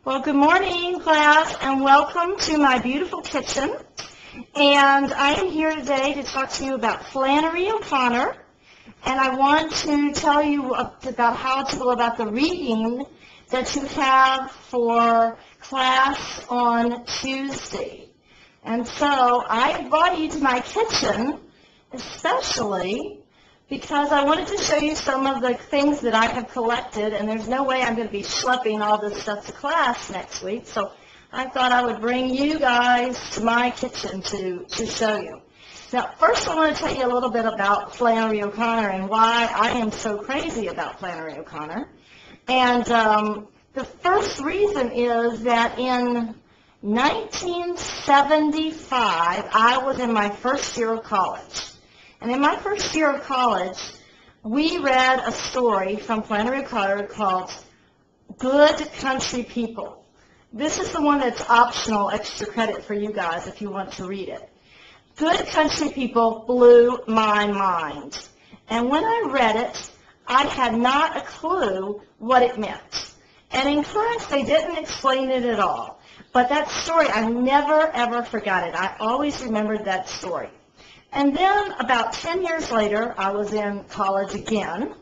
Well, good morning, class, and welcome to my beautiful kitchen. And I am here today to talk to you about Flannery O'Connor, and I want to tell you about how to go about the reading that you have for class on Tuesday. And so I brought you to my kitchen especially because I wanted to show you some of the things that I have collected, and there's no way I'm going to be schlepping all this stuff to class next week, so I thought I would bring you guys to my kitchen to show you. Now, first I want to tell you a little bit about Flannery O'Connor and why I am so crazy about Flannery O'Connor. And the first reason is that in 1975, I was in my first year of college. And in my first year of college, we read a story from Flannery O'Connor called Good Country People. This is the one that's optional extra credit for you guys if you want to read it. Good Country People blew my mind. And when I read it, I had not a clue what it meant. And in class, they didn't explain it at all. But that story, I never, ever forgot it. I always remembered that story. And then about 10 years later, I was in college again,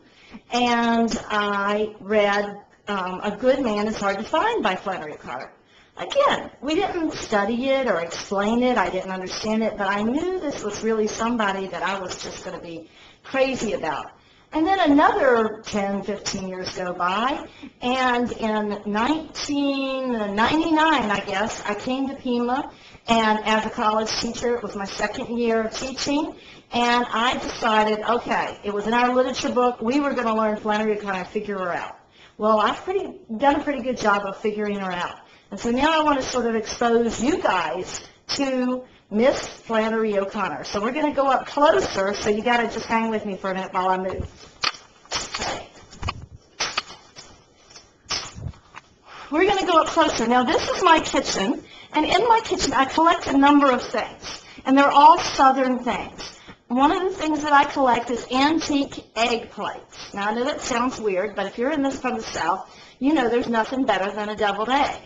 and I read A Good Man is Hard to Find by Flannery O'Connor. Again, we didn't study it or explain it. I didn't understand it, but I knew this was really somebody that I was just going to be crazy about. And then another 10, 15 years go by, and in 1999, I guess, I came to Pima, and as a college teacher, it was my second year of teaching, and I decided, okay, it was in our literature book, we were going to learn Flannery O'Connor and figure her out. Well, I've done a pretty good job of figuring her out. And so now I want to sort of expose you guys to Miss Flannery O'Connor. So we're going to go up closer, so you got to just hang with me for a minute while I move. Okay. We're going to go up closer. Now, this is my kitchen, and in my kitchen I collect a number of things, and they're all Southern things. One of the things that I collect is antique egg plates. Now, I know that sounds weird, but if you're in this from the South, you know there's nothing better than a deviled egg.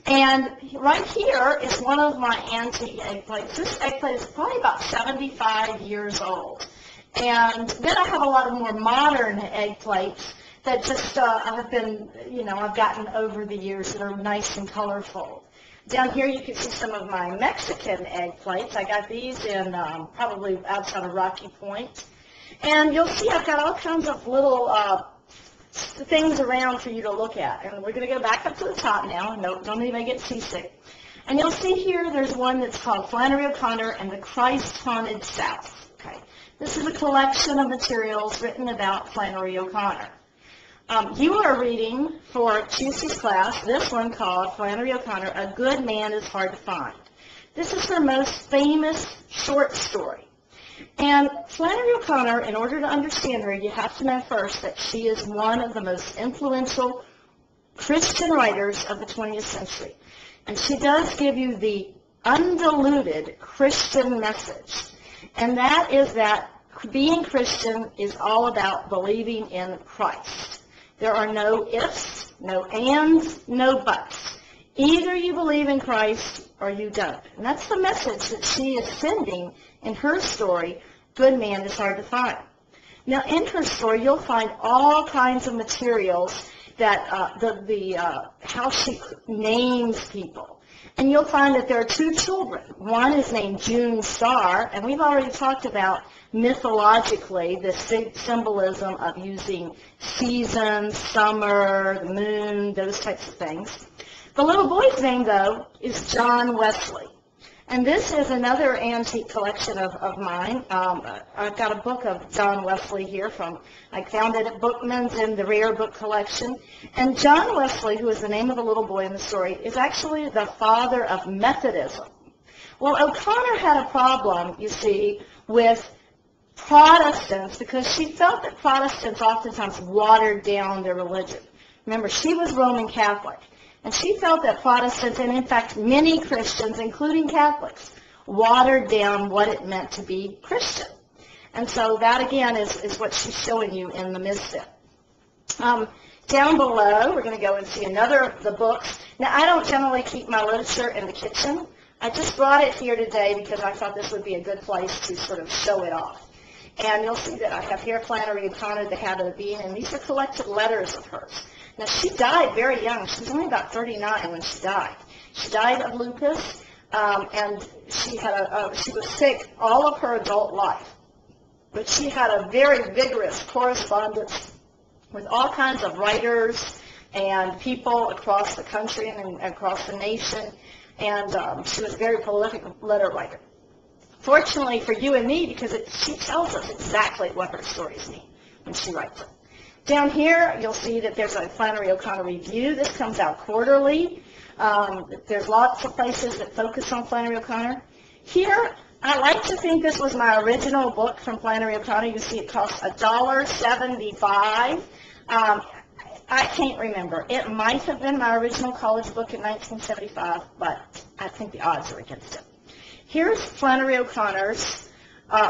And right here is one of my antique egg plates. This egg plate is probably about 75 years old. And then I have a lot of more modern egg plates that just I've gotten over the years that are nice and colorful. Down here you can see some of my Mexican egg plates. I got these in probably outside of Rocky Point. And you'll see I've got all kinds of little things around for you to look at. And we're going to go back up to the top now. No, don't anybody get seasick. And you'll see here there's one that's called Flannery O'Connor and the Christ-Haunted South. Okay. This is a collection of materials written about Flannery O'Connor. You are reading for Tuesday's class this one called Flannery O'Connor, A Good Man is Hard to Find. This is her most famous short story. And Flannery O'Connor, in order to understand her, you have to know first that she is one of the most influential Christian writers of the 20th century. And she does give you the undiluted Christian message. And that is that being Christian is all about believing in Christ. There are no ifs, no ands, no buts. Either you believe in Christ or you don't. And that's the message that she is sending in her story, Good Man is Hard to Find. Now, in her story, you'll find all kinds of materials that how she names people. And you'll find that there are two children. One is named June Star, and we've already talked about mythologically the symbolism of using seasons, summer, the moon, those types of things. The little boy's name, though, is John Wesley. And this is another antique collection of mine. I've got a book of John Wesley here I found it at Bookman's in the rare book collection. And John Wesley, who is the name of the little boy in the story, is actually the father of Methodism. Well, O'Connor had a problem, you see, with Protestants because she felt that Protestants oftentimes watered down their religion. Remember, she was Roman Catholic. And she felt that Protestants, and in fact many Christians, including Catholics, watered down what it meant to be Christian. And so that, again, is what she's showing you in the midst of it. Down below, we're going to go and see another of the books. Now, I don't generally keep my literature in the kitchen. I just brought it here today because I thought this would be a good place to sort of show it off. And you'll see that I have here Flannery O'Connor, The Habit of Being, and these are collected letters of hers. Now, she died very young. She was only about 39 when she died. She died of lupus, and she was sick all of her adult life. But she had a very vigorous correspondence with all kinds of writers and people across the country and across the nation, and she was a very prolific letter writer. Fortunately for you and me, because she tells us exactly what her stories mean when she writes them. Down here, you'll see that there's a Flannery O'Connor review. This comes out quarterly. There's lots of places that focus on Flannery O'Connor. Here, I like to think this was my original book from Flannery O'Connor. You see it costs $1.75. I can't remember. It might have been my original college book in 1975, but I think the odds are against it. Here's Flannery O'Connor's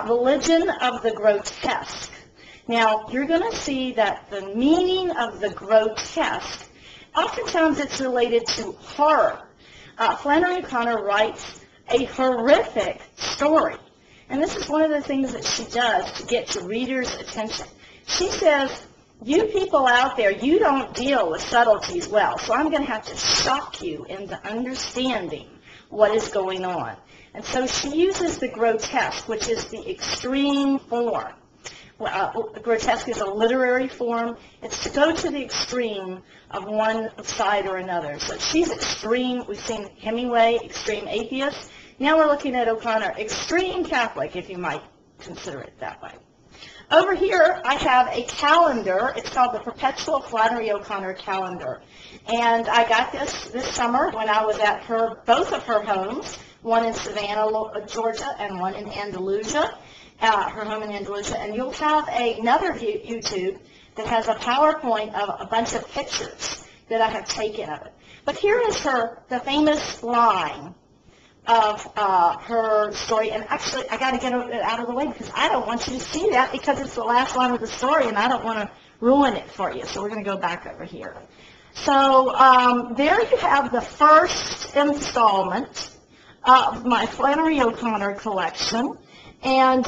Religion of the Grotesque. Now, you're going to see that the meaning of the grotesque, oftentimes it's related to horror. Flannery O'Connor writes a horrific story. And this is one of the things that she does to get your readers' attention. She says, you people out there, you don't deal with subtleties well, so I'm going to have to shock you into understanding what is going on. And so she uses the grotesque, which is the extreme form. Grotesque is a literary form. It's to go to the extreme of one side or another. So she's extreme. We've seen Hemingway, extreme atheist. Now we're looking at O'Connor, extreme Catholic, if you might consider it that way. Over here, I have a calendar. It's called the Perpetual Flannery O'Connor Calendar. And I got this summer when I was at both of her homes, one in Savannah, Georgia, and one in Andalusia, her home in Andalusia. And you'll have another YouTube that has a PowerPoint of a bunch of pictures that I have taken of it. But here is the famous line of her story. And actually, I got to get it out of the way because I don't want you to see that because it's the last line of the story, and I don't want to ruin it for you. So we're going to go back over here. So there you have the first installment of my Flannery O'Connor collection. And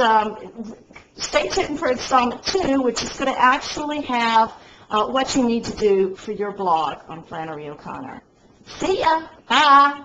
stay tuned for installment 2, which is going to actually have what you need to do for your blog on Flannery O'Connor. See ya. Bye.